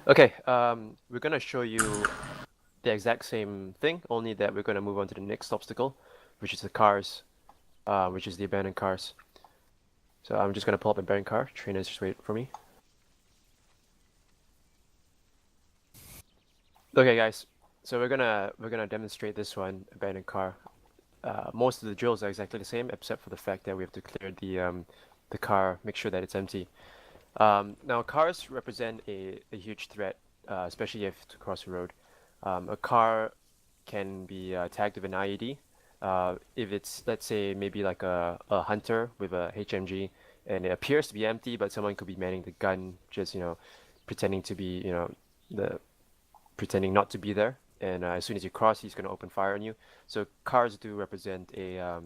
Okay, we're gonna show you the exact same thing, only that we're gonna move on to the next obstacle, which is the cars, which is the abandoned cars. So I'm just gonna pull up an abandoned car. Trainers, just wait for me. Okay, guys. So we're gonna demonstrate this one, abandoned car. Most of the drills are exactly the same, except for the fact that we have to clear the car, make sure that it's empty. Now, cars represent a huge threat, especially if to cross the road. A car can be tagged with an IED. If it's, let's say, maybe like a hunter with a HMG, and it appears to be empty, but someone could be manning the gun, just, pretending to be, the pretending not to be there. And as soon as you cross, he's going to open fire on you. So cars do represent a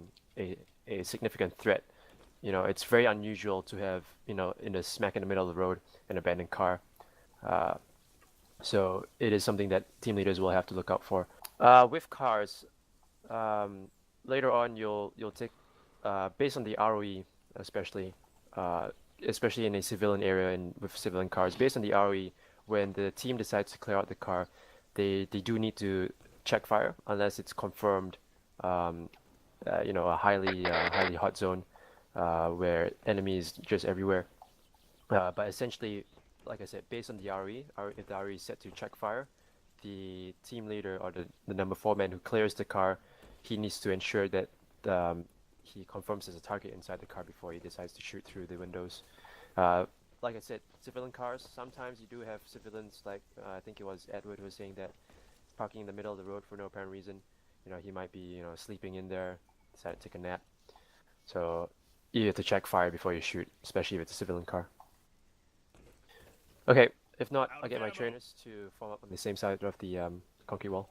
significant threat. It's very unusual to have, in the smack in the middle of the road, an abandoned car. Uh, so it is something that team leaders will have to look out for. With cars, um, later on you'll take based on the ROE, especially uh, especially in a civilian area and with civilian cars, based on the ROE, when the team decides to clear out the car, they do need to check fire unless it's confirmed, um, a highly hot zone where enemies just everywhere. But essentially, like I said, based on the RE, if the RE is set to check fire, the team leader or the number four man who clears the car, he needs to ensure that he confirms there's a target inside the car before he decides to shoot through the windows. Uh, like I said, civilian cars, sometimes you do have civilians, like I think it was Edward who was saying that parking in the middle of the road for no apparent reason. He might be, sleeping in there, decided to take a nap. So you have to check fire before you shoot, especially if it's a civilian car. Okay, if not, I'll get my trainers to form up on the same side of the concrete wall.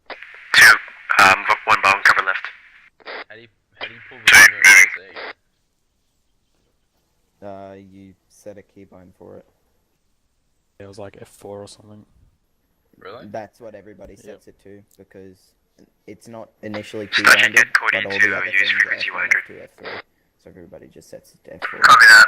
Two, move up one bound, cover left. How do you pull the lever in LBC? You set a keybind for it. It was like F4 or something. Really? That's what everybody sets it to, because it's not initially Special keybinded, get code but all into the other use things are frequency F1, 100. F2, F3. So everybody just sets it to F4. Copy that.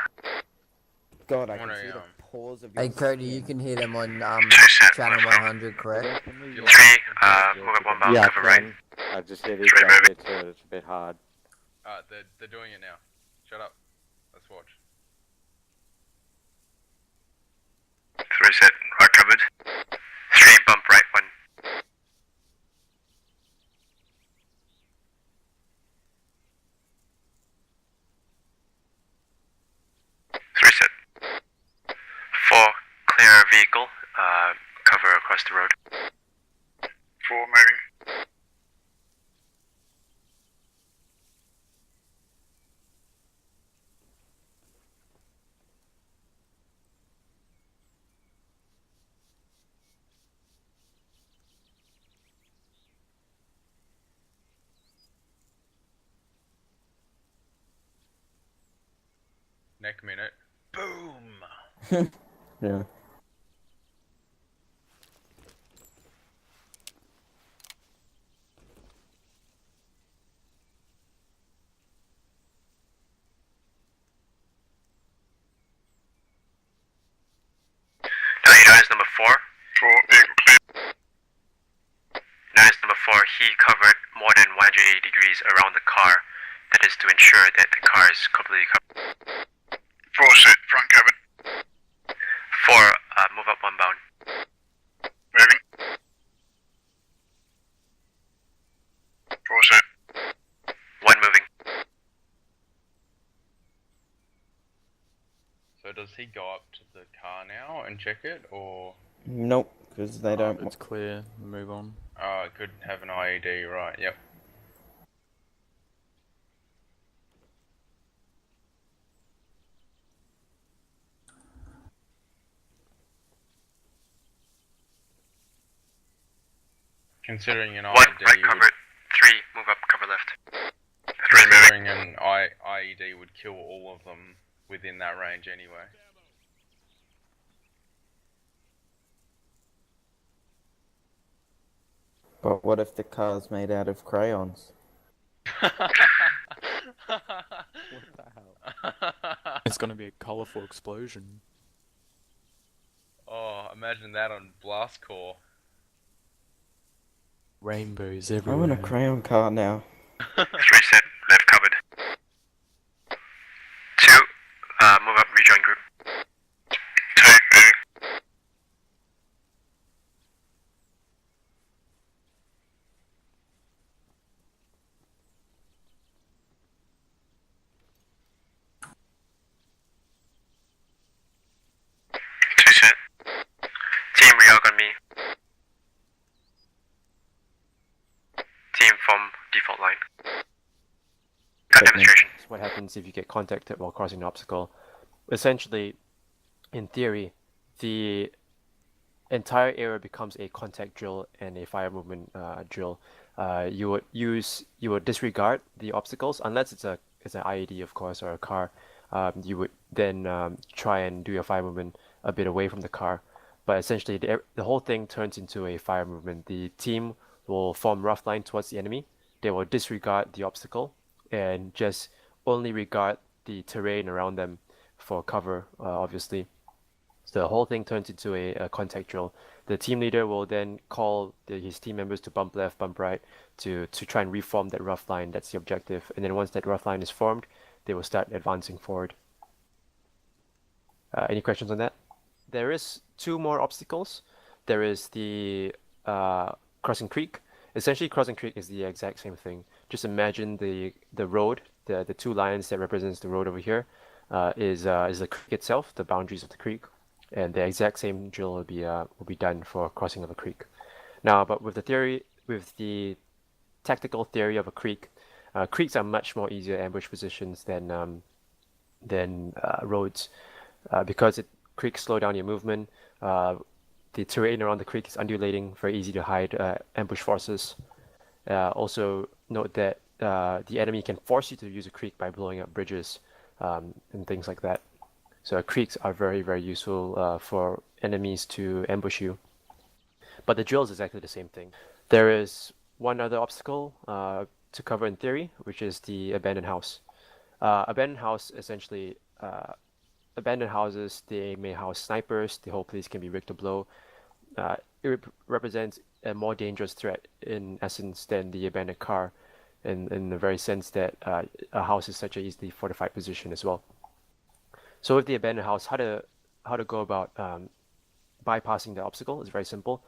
God, I I can wanna, see the pores of your Hey Cody, skin. you can hear them on Two set, channel let's go. 100, correct? Three, move up one bound, Yeah, cover right. I just hit Three, it down moving. here, so it's a bit hard. they're doing it now. Shut up. Let's watch. Three set, right covered. Three, bump right one. Three set. Four, clear vehicle, cover across the road. Four, moving. Neck minute. Boom! Yeah. Now you notice number four? Four, vehicle clear. Notice number four, he covered more than 180 degrees around the car. That is to ensure that the car is completely covered. Four set, front covered. Four, move up one bound. Moving. Four set. One moving. So does he go up to the car now and check it, or Nope, because they don't. It's clear. Move on. it could have an IED, right? Yep. Considering an One, IED right would, covered. Three, move up, cover left. Three moving. considering an IED would kill all of them within that range anyway. But what if the car's made out of crayons? What the hell? It's gonna be a colourful explosion. Oh, imagine that on Blast Core. Rainbows I everywhere. want a crayon car now. 3 set, left covered. 2, move up, rejoin group. 2, moving. Two set. Team reorg on me. Team from default line. Got demonstration. What happens if you get contacted while crossing an obstacle? Essentially, in theory, the entire area becomes a contact drill and a fire movement drill. You would disregard the obstacles unless it's an IED, of course, or a car. You would then try and do your fire movement a bit away from the car. But essentially, the whole thing turns into a fire movement. The team will form rough line towards the enemy. They will disregard the obstacle and just only regard the terrain around them for cover, obviously. So the whole thing turns into a contact drill. The team leader will then call his team members to bump left, bump right to try and reform that rough line. That's the objective. And then once that rough line is formed, they will start advancing forward. Any questions on that? There is 2 more obstacles. There is the crossing creek. Essentially, crossing creek is the exact same thing. Just imagine the road, the 2 lines that represents the road over here, is the creek itself, the boundaries of the creek, and the exact same drill will be done for crossing of a creek. Now, but with the tactical theory of a creek, creeks are much more easier ambush positions than roads, because creeks slow down your movement. The terrain around the creek is undulating, very easy to hide ambush forces. Also note that the enemy can force you to use a creek by blowing up bridges and things like that. So creeks are very, very useful for enemies to ambush you. But the drill is exactly the same thing. There is one other obstacle to cover in theory, which is the abandoned house. Abandoned house essentially abandoned houses, they may house snipers, the whole place can be rigged to blow. It represents a more dangerous threat in essence than the abandoned car, in the very sense that a house is such a easily fortified position as well. So with the abandoned house, how to go about bypassing the obstacle is very simple.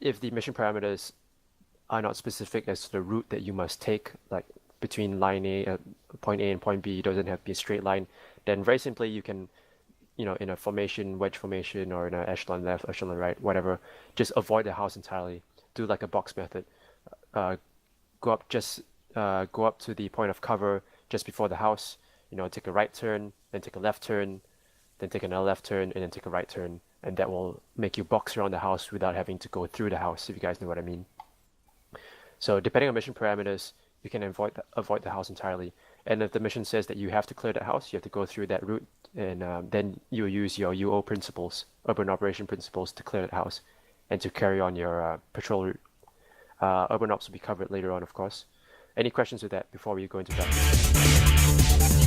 If the mission parameters are not specific as to the route that you must take, like between line A, point A and point B, doesn't have to be a straight line, then very simply you can, in a formation, wedge formation, or in an echelon left, echelon right, whatever, just avoid the house entirely. Do like a box method. Go up to the point of cover just before the house. Take a right turn, then take a left turn, then take another left turn, and then take a right turn, and that will make you box around the house without having to go through the house, if you guys know what I mean. So depending on mission parameters, you can avoid the house entirely. And if the mission says that you have to clear that house, you have to go through that route, and then you use your UO principles, urban operation principles, to clear that house and to carry on your patrol route. Urban ops will be covered later on, of course. Any questions with that before we go into that?